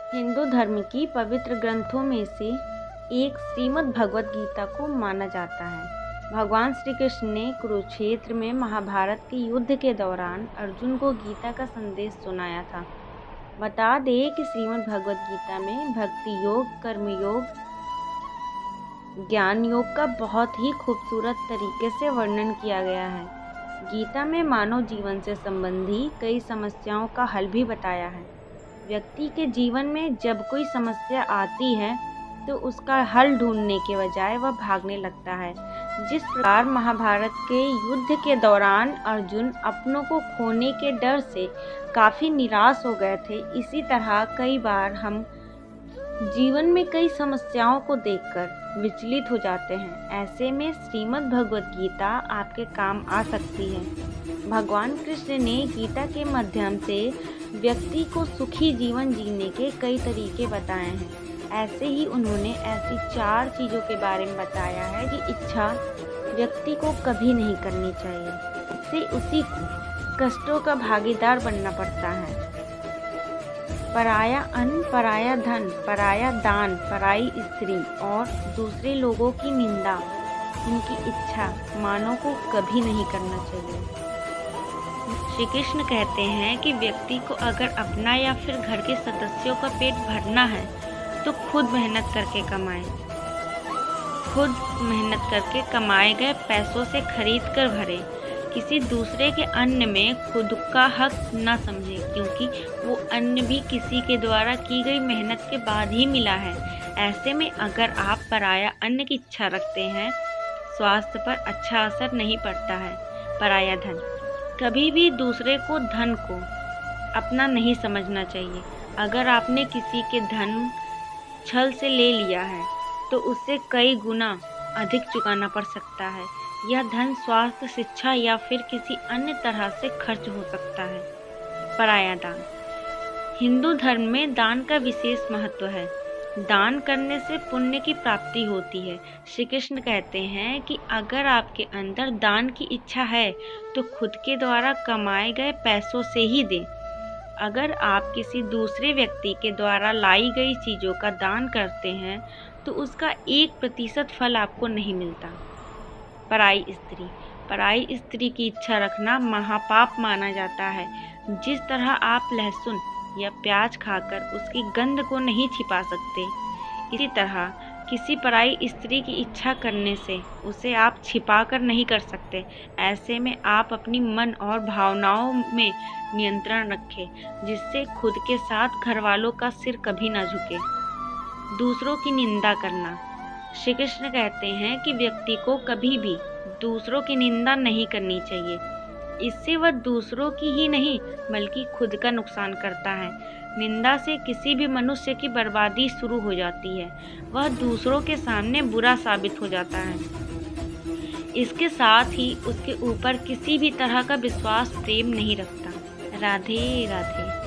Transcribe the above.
हिंदू धर्म की पवित्र ग्रंथों में से एक श्रीमद् भगवत गीता को माना जाता है। भगवान श्री कृष्ण ने कुरुक्षेत्र में महाभारत के युद्ध के दौरान अर्जुन को गीता का संदेश सुनाया था। बता दें कि श्रीमद् भगवत गीता में भक्ति योग, कर्म योग, ज्ञान योग का बहुत ही खूबसूरत तरीके से वर्णन किया गया है। गीता में मानव जीवन से संबंधी कई समस्याओं का हल भी बताया है। व्यक्ति के जीवन में जब कोई समस्या आती है तो उसका हल ढूंढने के बजाय वह भागने लगता है। जिस प्रकार महाभारत के युद्ध के दौरान अर्जुन अपनों को खोने के डर से काफ़ी निराश हो गए थे, इसी तरह कई बार हम जीवन में कई समस्याओं को देखकर विचलित हो जाते हैं। ऐसे में श्रीमद् भगवत गीता आपके काम आ सकती है। भगवान कृष्ण ने गीता के माध्यम से व्यक्ति को सुखी जीवन जीने के कई तरीके बताए हैं। ऐसे ही उन्होंने ऐसी 4 चीज़ों के बारे में बताया है कि इच्छा व्यक्ति को कभी नहीं करनी चाहिए। इससे उसी को कष्टों का भागीदार बनना पड़ता है। पराया अन्न, पराया धन, पराया दान, पराई स्त्री और दूसरे लोगों की निंदा, उनकी इच्छा मानव को कभी नहीं करना चाहिए। श्री कृष्ण कहते हैं कि व्यक्ति को अगर अपना या फिर घर के सदस्यों का पेट भरना है तो खुद मेहनत करके कमाए। खुद मेहनत करके कमाए गए पैसों से खरीद कर भरे। किसी दूसरे के अन्न में खुद का हक न समझे, क्योंकि वो अन्न भी किसी के द्वारा की गई मेहनत के बाद ही मिला है। ऐसे में अगर आप पराया अन्न की इच्छा रखते हैं, स्वास्थ्य पर अच्छा असर नहीं पड़ता है। पराया धन, कभी भी दूसरे को धन को अपना नहीं समझना चाहिए। अगर आपने किसी के धन छल से ले लिया है तो उससे कई गुना अधिक चुकाना पड़ सकता है। यह धन स्वास्थ्य, शिक्षा या फिर किसी अन्य तरह से खर्च हो सकता है। पराया दान, हिंदू धर्म में दान का विशेष महत्व है। दान करने से पुण्य की प्राप्ति होती है। श्री कृष्ण कहते हैं कि अगर आपके अंदर दान की इच्छा है तो खुद के द्वारा कमाए गए पैसों से ही दें। अगर आप किसी दूसरे व्यक्ति के द्वारा लाई गई चीज़ों का दान करते हैं तो उसका 1% फल आपको नहीं मिलता। पराई स्त्री, पराई स्त्री की इच्छा रखना महापाप माना जाता है। जिस तरह आप लहसुन या प्याज खाकर उसकी गंध को नहीं छिपा सकते, इसी तरह किसी पराई स्त्री की इच्छा करने से उसे आप छिपा कर नहीं कर सकते। ऐसे में आप अपनी मन और भावनाओं में नियंत्रण रखें, जिससे खुद के साथ घर वालों का सिर कभी ना झुके। दूसरों की निंदा करना, श्री कृष्ण कहते हैं कि व्यक्ति को कभी भी दूसरों की निंदा नहीं करनी चाहिए। इससे वह दूसरों की ही नहीं बल्कि खुद का नुकसान करता है। निंदा से किसी भी मनुष्य की बर्बादी शुरू हो जाती है। वह दूसरों के सामने बुरा साबित हो जाता है। इसके साथ ही उसके ऊपर किसी भी तरह का विश्वास, प्रेम नहीं रखता। राधे राधे।